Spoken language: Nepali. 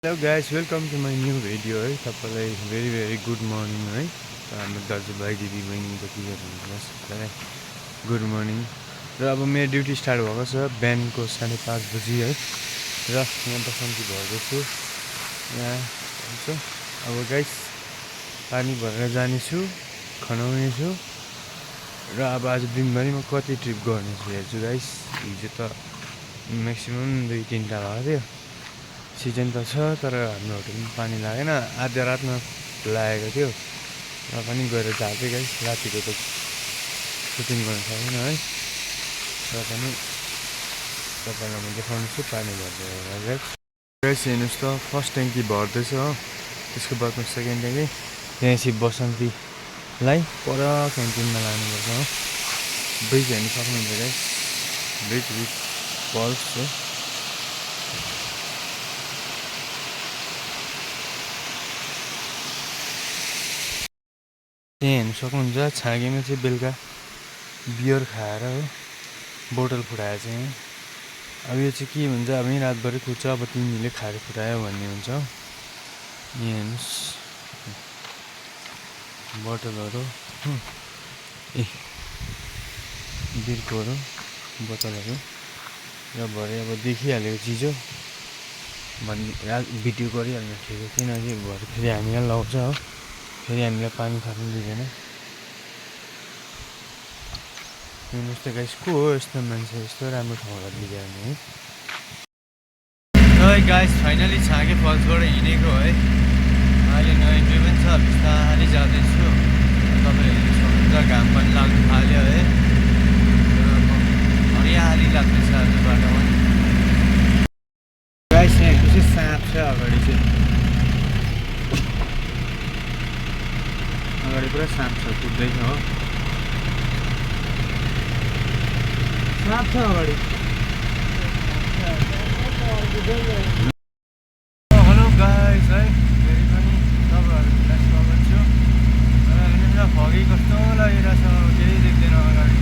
Hello guys, welcome to my new video है। तपाईँलाई भेरी भेरी गुड मर्निङ है। हाम्रो दाजुभाइ दिदीबहिनी जतिहरू हुनुहुन्छ सबैलाई गुड मर्निङ। र अब मेरो ड्युटी स्टार्ट भएको छ बिहानको 5:30 बजी है। र यहाँ बसन्ती भर्दैछु यहाँ हुन्छ। अब गाइस पानी भरेर जानेछु, खनाउनेछु र अब आज दिनभरि म कति ट्रिप गर्नेछु हेर्छु गाइस। हिजो त म्याक्सिमम् 2-3टा भएको थियो। सिजन त छ तर हाम्रो होटलमा पानी लागेन, आधा रातमा लागेको थियो र पनि गएर झार्दै गाइस। रातिको त सुटिङ गर्न सकेन है, र पनि तपाईँलाई म देखाउनु छु पानी भर्दै गाइस। गाइस हेर्नुहोस् त, फर्स्ट ट्याङ्की भर्दैछ हो, त्यसको बादमा सेकेन्ड ट्याङ्की। त्यहाँपछि बसन्तीलाई पर क्यान्टिनमा लानुपर्छ हो। ब्रिज हेर्नु सक्नुहुन्छ गाइस, ब्रिज विथ फल्स हो। त्यहाँ हेर्नु सक्नुहुन्छ, छाँगेमा चाहिँ बेलुका बियर खाएर हो बोतल फुटाएको छ यहाँ। अब यो चाहिँ के भन्छ, अब यहीँ रातभरि कुद्छ, अब तिमीले खाएर फुटायो भन्ने हुन्छ। यहाँ हेर्नुहोस् बोतलहरू ए बिर्कोहरू बोतलहरू र भरे अब देखिहालेको चिज हो भन्ने भिडियो गरिहाल्नु ठिक हो, किनकि भरे फेरि हामीलाई लाउँछ हो, फेरि हामीलाई पानी थाप्नु दिँदैन। हेर्नुहोस् त गाइस, को हो यस्तो मान्छे यस्तो राम्रो ठाउँबाट बिगार्ने है। र गाइस फाइनली छाँगे फल्सबाट हिँडेको है। अहिले नयाँ इन्ट्री पनि छ, बिस्तारै जाँदैछु। तपाईँले हेर्नु सक्नुहुन्छ घाम पनि लाग्नु थाल्यो है, हरियाली लाग्दैछ आज बाटोमा। गाइस यहाँ खुसी साँप छ अगाडि चाहिँ, अगाडि पुरा साँप छ, कुद्दैछ हो साँप छ अगाडि। हेलो गाइस है, फेरि पनि तपाईँहरूलाई स्वागत छ। हेर्नु न फगी कस्तो लागिरहेछ, केही देख्दैन अगाडि।